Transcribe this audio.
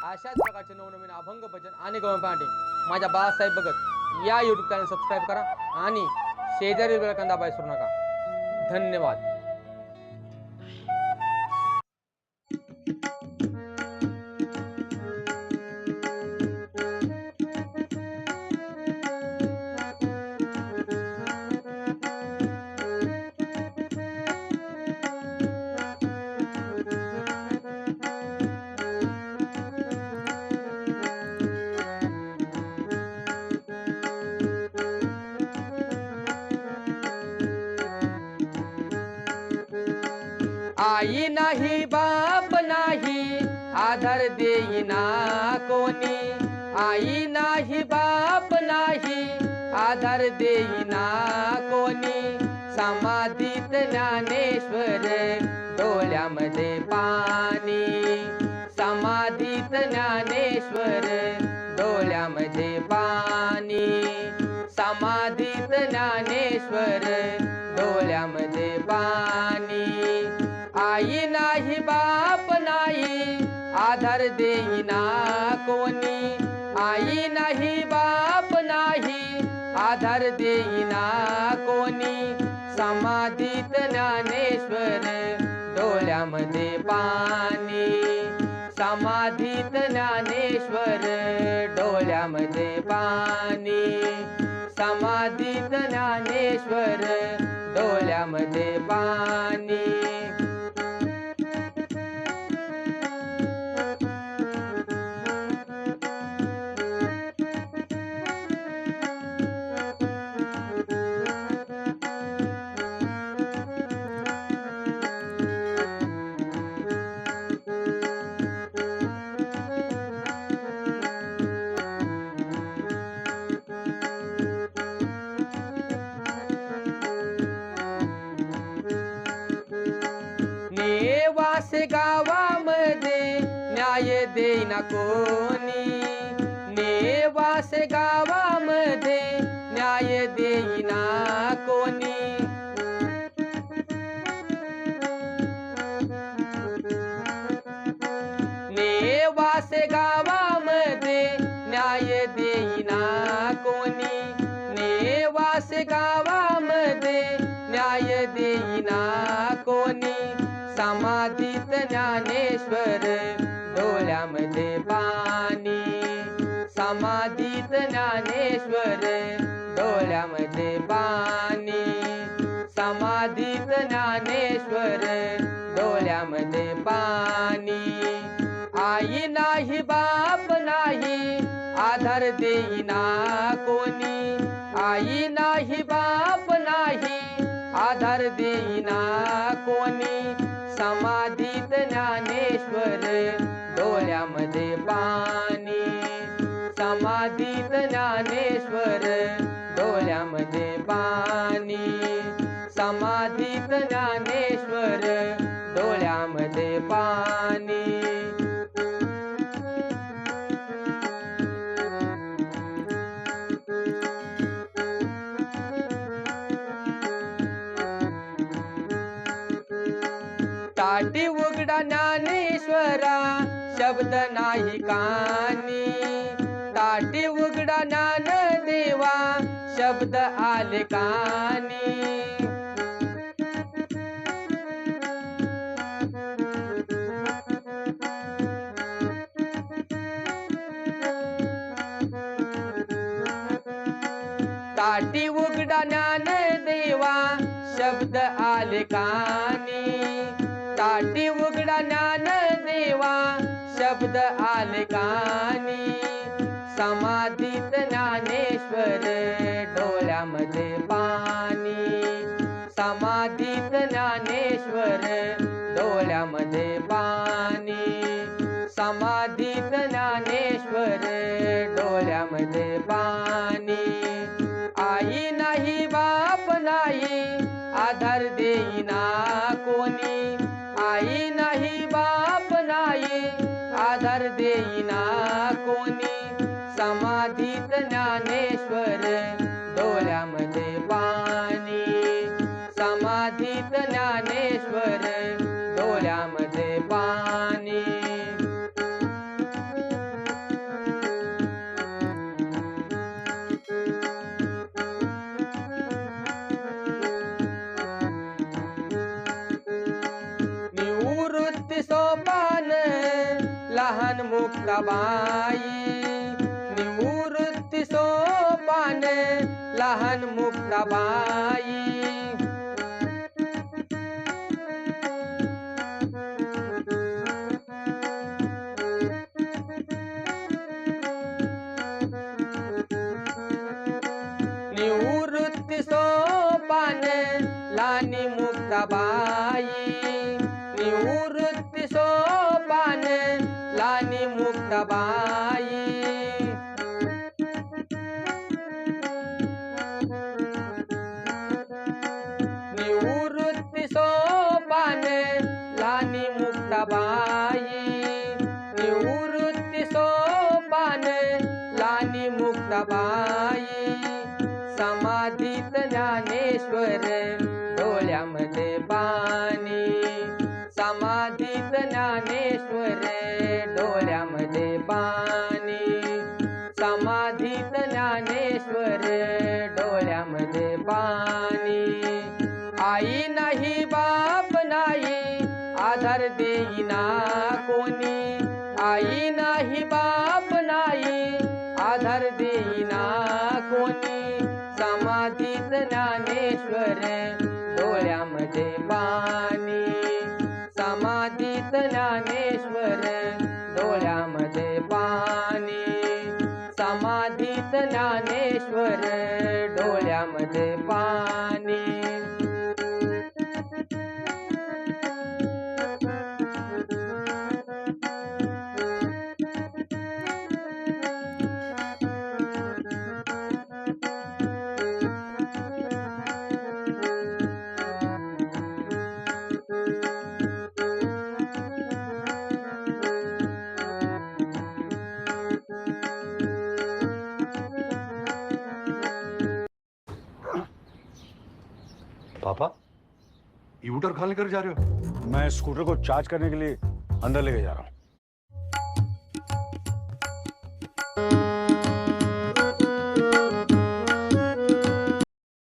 अशाच प्रकारचे नवनवीन अभंग भजन आणि गवळण पाहण्यासाठी माझ्या बाळासाहेब भगत या यूट्यूब चॅनल सबस्क्राईब करा आणि शेजारी बेल दाबायला विसरू नका. धन्यवाद. आई नाही बाप नाही आधार देईना कोणी. आई नाही बाप नाही आधार देईना कोणी. समाधीत ज्ञानेश्वर डोळ्यामध्ये पाणी. समाधीत ज्ञानेश्वर डोळ्यामध्ये पाणी. समाधीत ज्ञानेश्वर डोळ्यामध्ये पाणी. आई नाही बाप नाही आधार देईना कोणी. आई नाही बाप नाही आधार देईना कोणी. समाधीत ज्ञानेश्वर डोळ्यामध्ये पाणी. समाधीत ज्ञानेश्वर डोळ्यामध्ये पाणी. समाधीत ज्ञानेश्वर डोळ्यामध्ये पाणी. नेवास गावामध्ये न्याय देईना कोणी. नेवास गावामध्ये न्याय देईना कोणी. नेवास गावामध्ये न्याय देईना कोणी. नेवास गावामध्ये न्याय देईना कोणी. समाधीत ज्ञानेश्वर डोळ्यामध्ये पाणी. समाधीत ज्ञानेश्वर डोळ्यामध्ये पाणी. समाधीत ज्ञानेश्वर डोळ्यामध्ये पाणी. आई नाही बाप नाही आधार देईना कोणी. आई नाही बाप नाही आधार देईना कोणी. समाधीत ज्ञानेश्वर डोळ्यामध्ये पाणी. समाधीत ज्ञानेश्वर डोळ्यामध्ये पाणी. समाधीत ज्ञानेश्वर डोळ्यामध्ये पाणी. ताटी उघडा ज्ञानेश्वरा शब्द नाही कानी. ताटी उघडा ज्ञान देवा शब्द आले कानी. ताटी उघडा ज्ञान देवा शब्द आले कानी. ताटी उघडा ज्ञान देवा शब्द आले कानी. समाधीत ज्ञानेश्वर डोळ्यामध्ये पाणी. समाधीत ज्ञानेश्वर डोळ्यामध्ये पाणी. समाधीत ज्ञानेश्वर डोळ्यामध्ये पाणी. आई नाही बाप नाही आधार देईना कोणी. आई नाही बाप नाही आधार देईना कोणी. समाधीत ज्ञानेश्वर डोळ्यामध्ये पाणी. समाधीत ज्ञानेश्वर डोळ्यामध्ये पाणी. लहान मुक्ताबाई निवृत्ती सोपाने लहान मुक्ताबाई निवृत्ती सोपाने लहानी मुक्ताबाई निवृत्ती सोपाने लहानी मुक्ताबाई निवृत्ती सोपाने लहानी मुक्ताबाई निवृत्ती सोपाने लहानी मुक्ताबाई समाधीत ज्ञानेश्वर डोळ्यामध्ये पाणी समाधीत ज्ञानेश्वर डोळ्यामध्ये पाणी समाधीत ज्ञानेश्वर डोळ्यामध्ये पाणी आई नाही बाप नाही आधार देईना कोणी आई नाही बाप नाही आधार देईना कोणी समाधीत ज्ञानेश्वर डोळ्यामध्ये पाणी समाधीत ज्ञानेश्वर डोळ्यामध्ये पाणी समाधीत ज्ञानेश्वर डोळ्यामध्ये पाणी पापा यूटर कहाँ लेकर जा रहे हो? मैं स्कूटर को चार्ज करने के लिए अंदर लेके जा रहा हूँ।